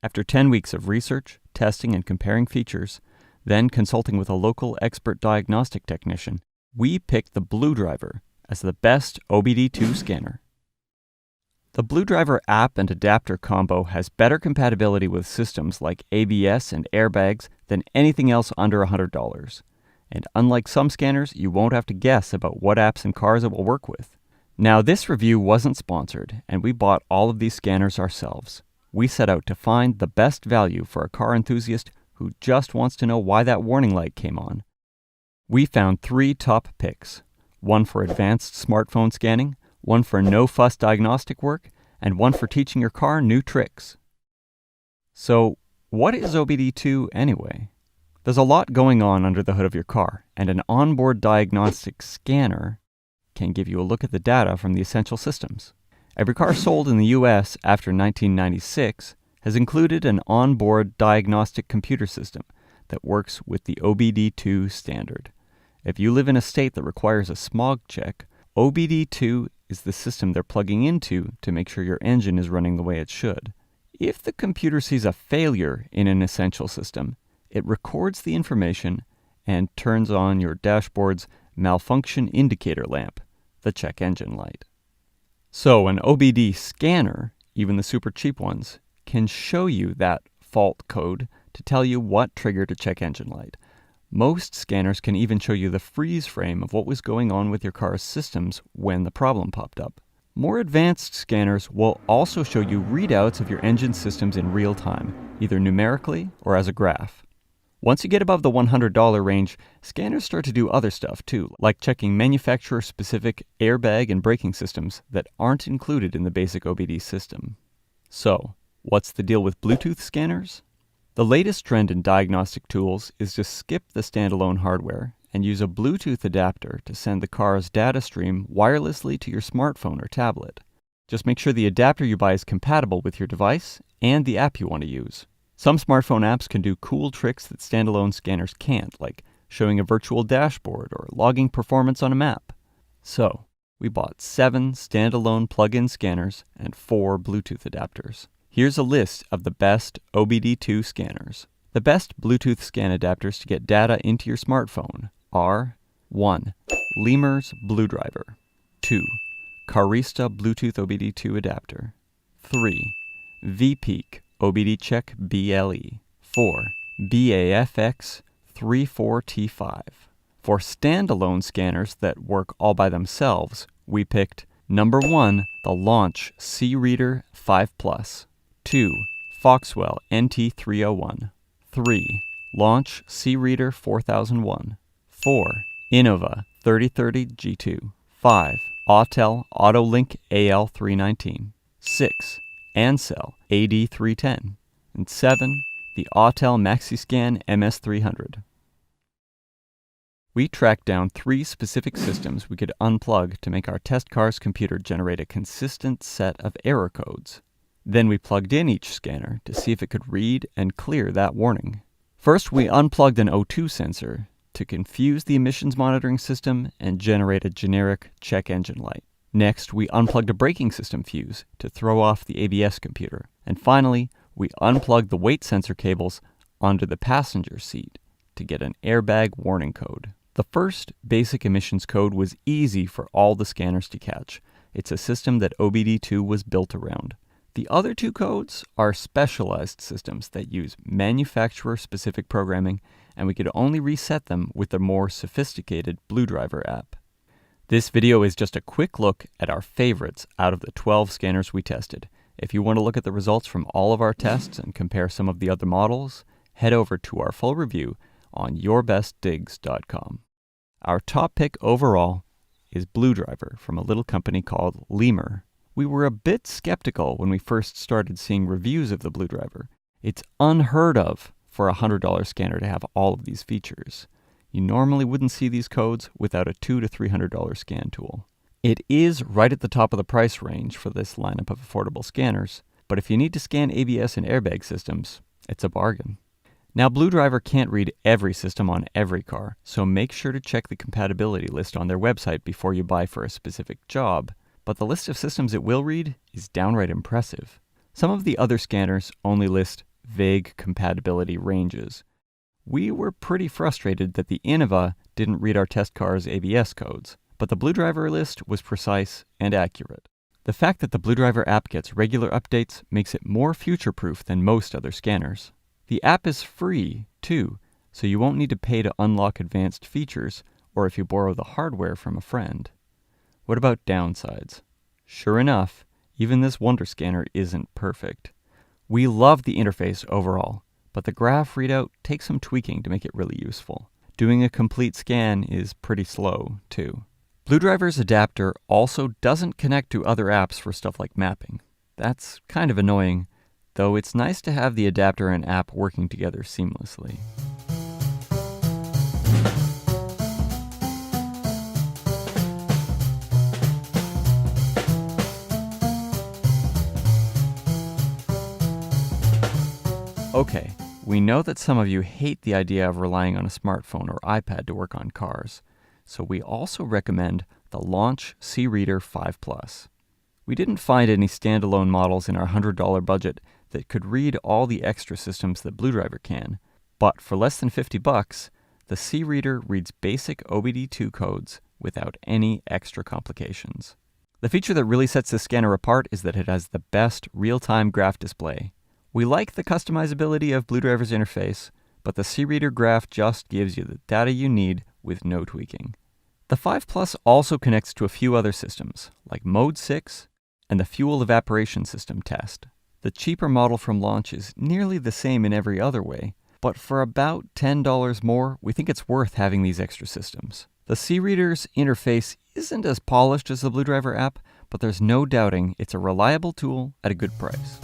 After 10 weeks of research, testing, and comparing features, then consulting with a local expert diagnostic technician, we picked the Bluedriver as the best OBD2 scanner. The Bluedriver app and adapter combo has better compatibility with systems like ABS and airbags than anything else under $100. And unlike some scanners, you won't have to guess about what apps and cars it will work with. Now, this review wasn't sponsored, and we bought all of these scanners ourselves. We set out to find the best value for a car enthusiast who just wants to know why that warning light came on. We found 3 top picks: one for advanced smartphone scanning, one for no-fuss diagnostic work, and one for teaching your car new tricks. So, what is OBD2 anyway? There's a lot going on under the hood of your car, and an onboard diagnostic scanner can give you a look at the data from the essential systems. Every car sold in the US after 1996 has included an onboard diagnostic computer system that works with the OBD2 standard. If you live in a state that requires a smog check, OBD2 is the system they're plugging into to make sure your engine is running the way it should. If the computer sees a failure in an essential system, it records the information and turns on your dashboard's malfunction indicator lamp, the check engine light. So an OBD scanner, even the super cheap ones, can show you that fault code to tell you what triggered a check engine light. Most scanners can even show you the freeze frame of what was going on with your car's systems when the problem popped up. More advanced scanners will also show you readouts of your engine systems in real time, either numerically or as a graph. Once you get above the $100 range, scanners start to do other stuff too, like checking manufacturer-specific airbag and braking systems that aren't included in the basic OBD system. So, what's the deal with Bluetooth scanners? The latest trend in diagnostic tools is to skip the standalone hardware and use a Bluetooth adapter to send the car's data stream wirelessly to your smartphone or tablet. Just make sure the adapter you buy is compatible with your device and the app you want to use. Some smartphone apps can do cool tricks that standalone scanners can't, like showing a virtual dashboard or logging performance on a map. So, we bought 7 standalone plug-in scanners and 4 Bluetooth adapters. Here's a list of the best OBD2 scanners. The best Bluetooth scan adapters to get data into your smartphone are 1. Lemur's Bluedriver, 2. Carista Bluetooth OBD2 adapter, 3. VPeak OBD Check BLE, 4. BAFX 34T5. For standalone scanners that work all by themselves, we picked number 1, the Launch C-Reader 5 Plus, 2. Foxwell NT301, 3. Launch C-Reader 4001, 4. Innova 3030 G2, 5. Autel AutoLink AL319, 6. Ansell AD310, and 7. The Autel MaxiScan MS300. We tracked down 3 specific systems we could unplug to make our test car's computer generate a consistent set of error codes. Then we plugged in each scanner to see if it could read and clear that warning. First, we unplugged an O2 sensor to confuse the emissions monitoring system and generate a generic check engine light. Next, we unplugged a braking system fuse to throw off the ABS computer. And finally, we unplugged the weight sensor cables onto the passenger seat to get an airbag warning code. The first basic emissions code was easy for all the scanners to catch. It's a system that OBD2 was built around. The other 2 codes are specialized systems that use manufacturer-specific programming, and we could only reset them with the more sophisticated Bluedriver app. This video is just a quick look at our favorites out of the 12 scanners we tested. If you want to look at the results from all of our tests and compare some of the other models, head over to our full review on yourbestdigs.com. Our top pick overall is Bluedriver from a little company called Lemur. We were a bit skeptical when we first started seeing reviews of the Bluedriver. It's unheard of for a $100 scanner to have all of these features. You normally wouldn't see these codes without a $200 to $300 scan tool. It is right at the top of the price range for this lineup of affordable scanners, but if you need to scan ABS and airbag systems, it's a bargain. Now, Bluedriver can't read every system on every car, so make sure to check the compatibility list on their website before you buy for a specific job, but the list of systems it will read is downright impressive. Some of the other scanners only list vague compatibility ranges. We were pretty frustrated that the Innova didn't read our test car's ABS codes, but the Bluedriver list was precise and accurate. The fact that the Bluedriver app gets regular updates makes it more future-proof than most other scanners. The app is free, too, so you won't need to pay to unlock advanced features or if you borrow the hardware from a friend. What about downsides? Sure enough, even this wonder scanner isn't perfect. We love the interface overall, but the graph readout takes some tweaking to make it really useful. Doing a complete scan is pretty slow, too. Bluedriver's adapter also doesn't connect to other apps for stuff like mapping. That's kind of annoying, though it's nice to have the adapter and app working together seamlessly. Okay, we know that some of you hate the idea of relying on a smartphone or iPad to work on cars, so we also recommend the Launch C-Reader 5 Plus. We didn't find any standalone models in our $100 budget that could read all the extra systems that Bluedriver can, but for less than $50, the C-Reader reads basic OBD2 codes without any extra complications. The feature that really sets this scanner apart is that it has the best real-time graph display. We like the customizability of Bluedriver's interface, but the C-Reader graph just gives you the data you need with no tweaking. The 5 Plus also connects to a few other systems, like Mode 6 and the Fuel Evaporation System test. The cheaper model from Launch is nearly the same in every other way, but for about $10 more, we think it's worth having these extra systems. The C-Reader's interface isn't as polished as the Bluedriver app, but there's no doubting it's a reliable tool at a good price.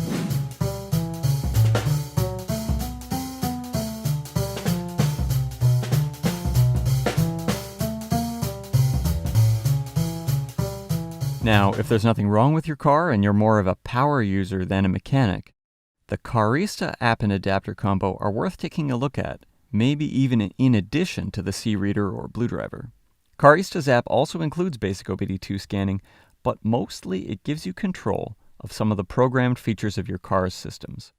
Now, if there's nothing wrong with your car and you're more of a power user than a mechanic, the Carista app and adapter combo are worth taking a look at, maybe even in addition to the C-Reader or Bluedriver. Carista's app also includes basic OBD2 scanning, but mostly it gives you control of some of the programmed features of your car's systems.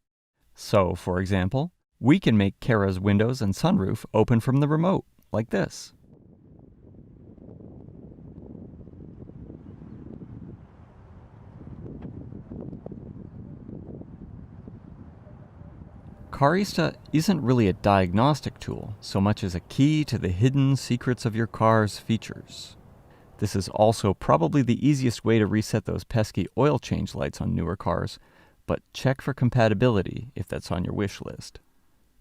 So, for example, we can make Kara's windows and sunroof open from the remote, like this. Carista isn't really a diagnostic tool so much as a key to the hidden secrets of your car's features. This is also probably the easiest way to reset those pesky oil change lights on newer cars, but check for compatibility if that's on your wish list.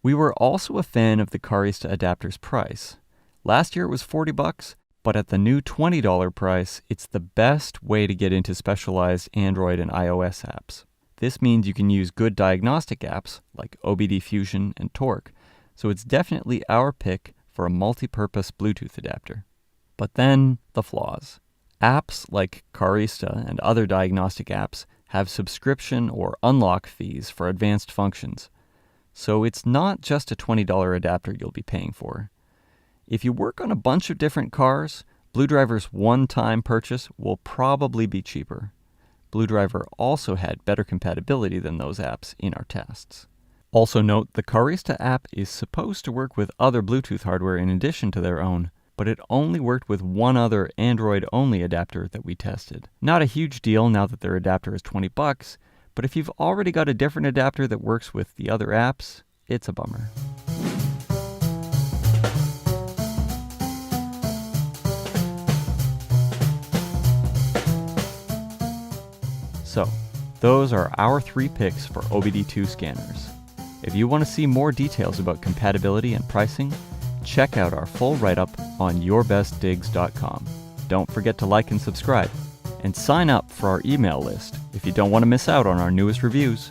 We were also a fan of the Carista adapter's price. Last year it was $40, but at the new $20 price, it's the best way to get into specialized Android and iOS apps. This means you can use good diagnostic apps like OBD Fusion and Torque, so it's definitely our pick for a multi-purpose Bluetooth adapter. But then, the flaws. Apps like Carista and other diagnostic apps have subscription or unlock fees for advanced functions, so it's not just a $20 adapter you'll be paying for. If you work on a bunch of different cars, Bluedriver's one-time purchase will probably be cheaper. Bluedriver also had better compatibility than those apps in our tests. Also note, the Carista app is supposed to work with other Bluetooth hardware in addition to their own, but it only worked with one other Android-only adapter that we tested. Not a huge deal now that their adapter is $20, but if you've already got a different adapter that works with the other apps, it's a bummer. So, those are our 3 picks for OBD2 scanners. If you want to see more details about compatibility and pricing, check out our full write-up on yourbestdigs.com. Don't forget to like and subscribe, and sign up for our email list if you don't want to miss out on our newest reviews.